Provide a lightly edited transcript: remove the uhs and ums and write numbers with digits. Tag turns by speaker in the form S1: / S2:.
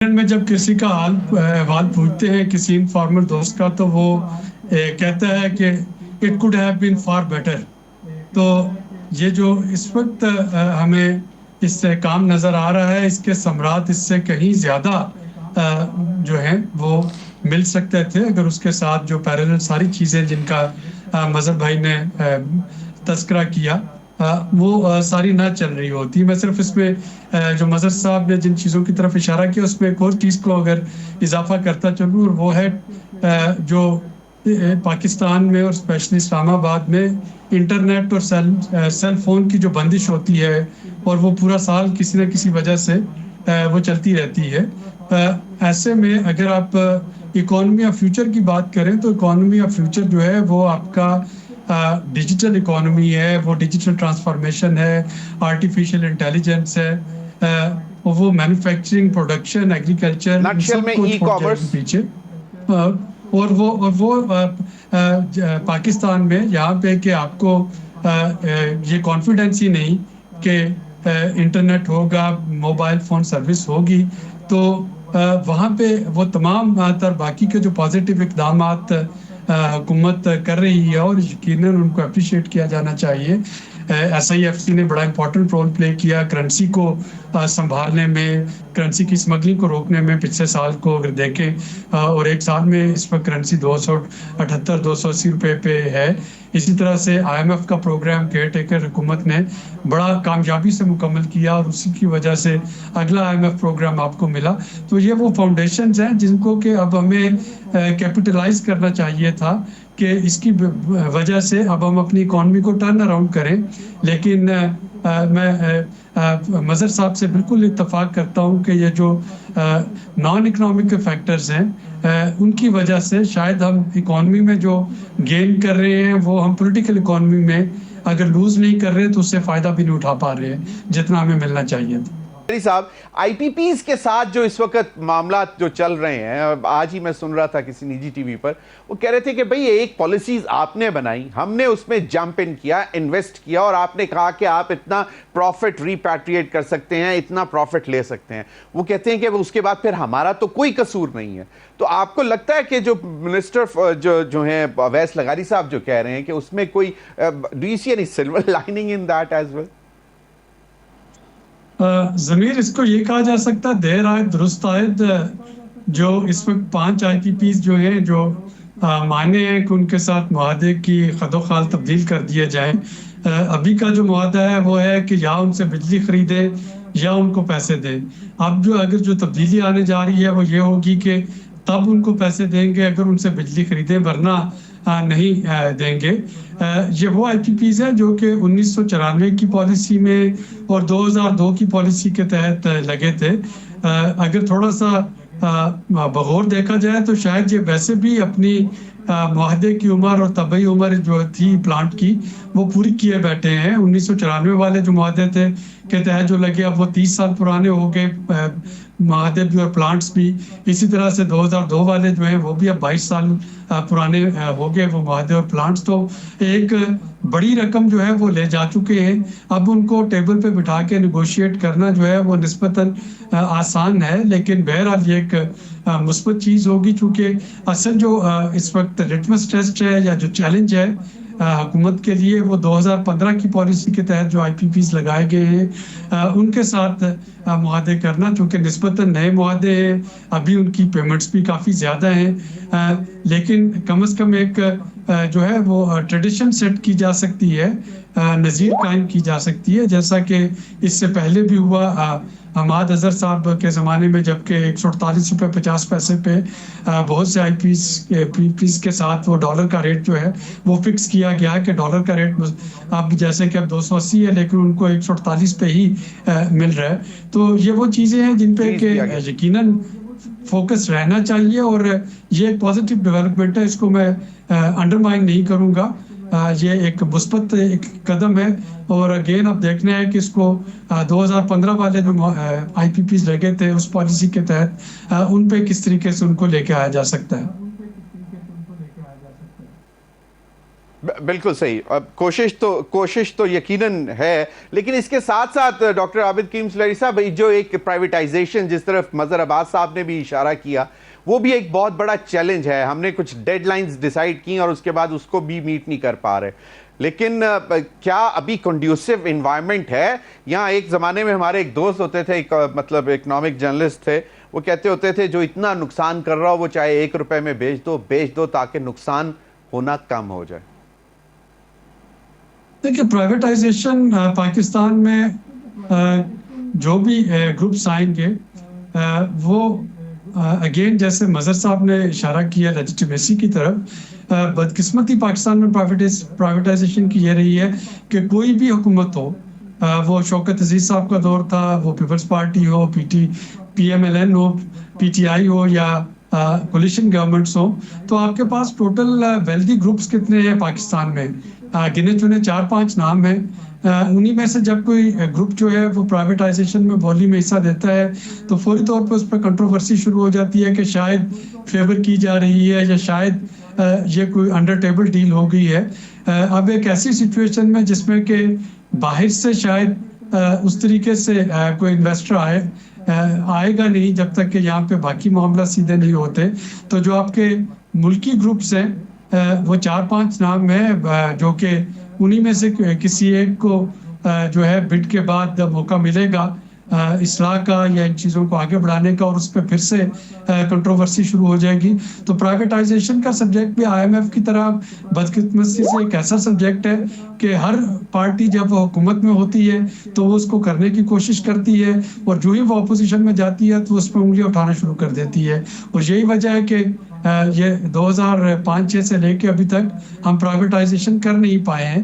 S1: میں جب کسی کا حال پوچھتے ہیں کسی انفارمر دوست کا تو وہ کہتا ہے کہ it could have been for better. تو یہ جو اس وقت ہمیں اس سے کام نظر آ رہا ہے، اس کے ثمرات اس سے کہیں زیادہ جو ہیں وہ مل سکتے تھے اگر اس کے ساتھ جو پیرالل ساری چیزیں جن کا مظہر بھائی نے تذکرہ کیا وہ ساری نہ چل رہی ہوتی. میں صرف اس میں جو مظہر صاحب نے جن چیزوں کی طرف اشارہ کیا اس میں ایک اور چیز کو اگر اضافہ کرتا چلوں، اور وہ ہے جو پاکستان میں اور اسپیشلی اسلام آباد میں انٹرنیٹ اور سیل فون کی جو بندش ہوتی ہے اور وہ پورا سال کسی نہ کسی وجہ سے وہ چلتی رہتی ہے. ایسے میں اگر آپ اکانومی آف فیوچر کی بات کریں تو اکانومی آف فیوچر جو ہے وہ آپ کا ڈیجیٹل اکانومی ہے، وہ ڈیجیٹل ٹرانسفارمیشن ہے، آرٹیفیشیل انٹیلیجنس ہے، وہ مینوفیکچرنگ، پروڈکشن، ایگریکلچر، ان سب کو چھوڑ جائے گی پیچھے. اور وہ پاکستان میں یہاں پہ کہ آپ کو یہ کانفیڈنس ہی نہیں کہ انٹرنیٹ ہوگا، موبائل فون سروس ہوگی، تو وہاں پہ وہ تمام تر باقی کے جو پازیٹیو اقدامات حکومت کر رہی ہے اور یقیناً ان کو اپریشیٹ کیا جانا چاہیے. ایس آئی ایف سی نے بڑا امپورٹنٹ رول پلے کیا کرنسی کو سنبھالنے میں، کرنسی کی اسمگلنگ کو روکنے میں. پچھلے سال کو اگر دیکھیں اور ایک سال میں اس وقت کرنسی 278 280 روپے پہ ہے. اسی طرح سے آئی ایم ایف کا پروگرام کیئر ٹیکر حکومت نے بڑا کامیابی سے مکمل کیا اور اسی کی وجہ سے اگلا آئی ایم ایف پروگرام آپ کو ملا. تو یہ وہ فاؤنڈیشنز ہیں جن کو کہ اب ہمیں کیپٹلائز کرنا چاہیے تھا کہ اس کی وجہ سے اب ہم اپنی اکانومی کو ٹرن اراؤنڈ کریں. لیکن میں مظہر صاحب سے بالکل اتفاق کرتا ہوں کہ یہ جو نان اکنامک فیکٹرز ہیں ان کی وجہ سے شاید ہم اکانومی میں جو گین کر رہے ہیں وہ ہم پولیٹیکل اکانومی میں اگر لوز نہیں کر رہے تو اس سے فائدہ بھی نہیں اٹھا پا رہے ہیں جتنا ہمیں ملنا چاہیے تھا.
S2: صاحب آئی پی پیز کے ساتھ جو اس وقت معاملات جو چل رہے ہیں، آج ہی میں سن رہا تھا کسی نجی ٹی وی پر، وہ کہہ رہے تھے کہ بھئی ایک پالیسیز آپ نے بنائی، ہم نے اس میں جمپ ان کیا، انویسٹ کیا، اور آپ نے کہا کہ آپ اتنا پروفٹ ریپیٹریٹ کر سکتے ہیں، اتنا پروفٹ لے سکتے ہیں. وہ کہتے ہیں کہ اس کے بعد پھر ہمارا تو کوئی قصور نہیں ہے. تو آپ کو لگتا ہے کہ جو منسٹر جو ہیں اویس لغاری صاحب جو کہہ رہے ہیں کہ اس میں کوئی do you see any silver lining in that as well?
S1: Zameer اس کو یہ کہا جا سکتا دیر آئے درست آئے. جو اس وقت 5 آئی پی پیز جو ہیں جو معنی ہیں کہ ان کے ساتھ معاہدے کی خد و خال تبدیل کر دیے جائیں. ابھی کا جو معاہدہ ہے وہ ہے کہ یا ان سے بجلی خریدے یا ان کو پیسے دیں. اب اگر جو تبدیلی آنے جا رہی ہے وہ یہ ہوگی کہ تب ان کو پیسے دیں گے اگر ان سے بجلی خریدیں، ورنہ نہیں دیں گے. یہ وہ آئی پی پیز ہیں جو کہ 1994 کی پالیسی میں اور 2002 کی پالیسی کے تحت لگے تھے. اگر تھوڑا سا بغور دیکھا جائے تو شاید یہ ویسے بھی اپنی معاہدے کی عمر اور طبعی عمر جو تھی پلانٹ کی وہ پوری کیے بیٹھے ہیں. 1994 والے جو معاہدے تھے کے تحت جو لگے اب وہ 30 سال پرانے ہو گئے معاہدے بھی اور پلانٹس بھی. اسی طرح سے 2002 والے جو ہیں وہ بھی اب 22 سال پرانے ہو گئے وہ معاہدے اور پلانٹس. تو ایک بڑی رقم جو ہے وہ لے جا چکے ہیں. اب ان کو ٹیبل پہ بٹھا کے نیگوشیٹ کرنا جو ہے وہ نسبتاً آسان ہے، لیکن بہرحال یہ ایک مثبت چیز ہوگی چونکہ اصل جو اس وقت لٹمس ٹیسٹ ہے یا جو چیلنج ہے حکومت کے لیے وہ 2015 کی پالیسی کے تحت جو آئی پی پیز لگائے گئے ہیں ان کے ساتھ معاہدے کرنا، چونکہ نسبتاً نئے معاہدے ہیں، ابھی ان کی پیمنٹس بھی کافی زیادہ ہیں. لیکن کم از کم ایک جو ہے وہ ٹریڈیشن سیٹ کی جا سکتی ہے، نظیر قائم کی جا سکتی ہے، جیسا کہ اس سے پہلے بھی ہوا حماد اظہر صاحب کے زمانے میں، جبکہ 148 روپے 50 پیسے پہ بہت سے آئی پی پیز کے ساتھ وہ ڈالر کا ریٹ جو ہے وہ فکس کیا گیا کہ ڈالر کا ریٹ اب جیسے کہ اب 280 ہے لیکن ان کو 148 پہ ہی مل رہا ہے. تو یہ وہ چیزیں ہیں جن پہ کہ یقیناً فوکس رہنا چاہیے اور یہ ایک پازیٹیو ڈیولپمنٹ ہے، اس کو میں انڈرمائن نہیں کروں گا. یہ ایک مثبت ایک قدم ہے اور اگین اب دیکھنا ہے کہ اس کو 2015 والے جو آئی پی پیز لگے تھے اس پالیسی کے تحت ان پہ کس طریقے سے ان کو لے کے آیا جا سکتا ہے.
S2: بالکل صحیح. اب کوشش تو یقیناً ہے, لیکن اس کے ساتھ ساتھ ڈاکٹر عابد کریم سلیری صاحب, جو ایک پرائیویٹائزیشن جس طرف مظہر عباس صاحب نے بھی اشارہ کیا, وہ بھی ایک بہت بڑا چیلنج ہے. ہم نے کچھ ڈیڈ لائنز ڈیسائیڈ کی اور اس کے بعد اس کو بھی میٹ نہیں کر پا رہے. لیکن کیا ابھی کنڈیوسو انوائرمنٹ ہے؟ یہاں ایک زمانے میں ہمارے ایک دوست ہوتے تھے, مطلب اکنامک جرنلسٹ تھے, وہ کہتے ہوتے تھے جو اتنا نقصان کر رہا ہو وہ چاہے 1 روپے میں بیچ دو تاکہ نقصان ہونا کم ہو جائے.
S1: دیکھیے, پرائیویٹائزیشن پاکستان میں جو بھی گروپس آئیں گے وہ اگین جیسے مظہر صاحب نے اشارہ کیا لیجیٹیمیسی کی طرف, بدقسمتی پاکستان میں پرائیویٹائزیشن کی یہ رہی ہے کہ کوئی بھی حکومت ہو, وہ شوکت عزیز صاحب کا دور تھا, وہ پیپلز پارٹی ہو, پی ایم ایل این ہو, پی ٹی آئی ہو یا کولیشن گورنمنٹس ہو, تو آپ کے پاس ٹوٹل ویلدی گروپس کتنے ہیں پاکستان میں؟ گنے چنے 4-5 نام ہیں. انہی میں سے جب کوئی گروپ جو ہے وہ پرائیویٹائزیشن میں بولی میں حصہ دیتا ہے تو فوری طور پہ اس پہ کنٹروورسی شروع ہو جاتی ہے کہ شاید فیور کی جا رہی ہے یا شاید یہ کوئی انڈر ٹیبل ڈیل ہو گئی ہے. اب ایک ایسی سچویشن میں جس میں کہ باہر سے شاید اس طریقے سے کوئی انویسٹر آئے گا نہیں جب تک کہ یہاں پہ باقی معاملہ سیدھے نہیں ہوتے, تو جو آپ کے ملکی گروپس ہیں وہ 4-5 نام ہیں جو کہ انہی میں سے کسی ایک کو جو ہے بٹ کے بعد موقع ملے گا اصلاح کا یا ان چیزوں کو آگے بڑھانے کا, اور اس پہ پھر سے کنٹروورسی شروع ہو جائے گی. تو پرائیویٹائزیشن کا سبجیکٹ بھی آئی ایم ایف کی طرح بدقسمتی سے ایک ایسا سبجیکٹ ہے کہ ہر پارٹی جب وہ حکومت میں ہوتی ہے تو وہ اس کو کرنے کی کوشش کرتی ہے, اور جو ہی وہ اپوزیشن میں جاتی ہے تو اس پہ انگلیاں اٹھانا شروع کر دیتی ہے. اور یہی وجہ ہے کہ یہ 2005-6 سے لے کے ابھی تک ہم پرائیویٹائزیشن کر نہیں پائے ہیں.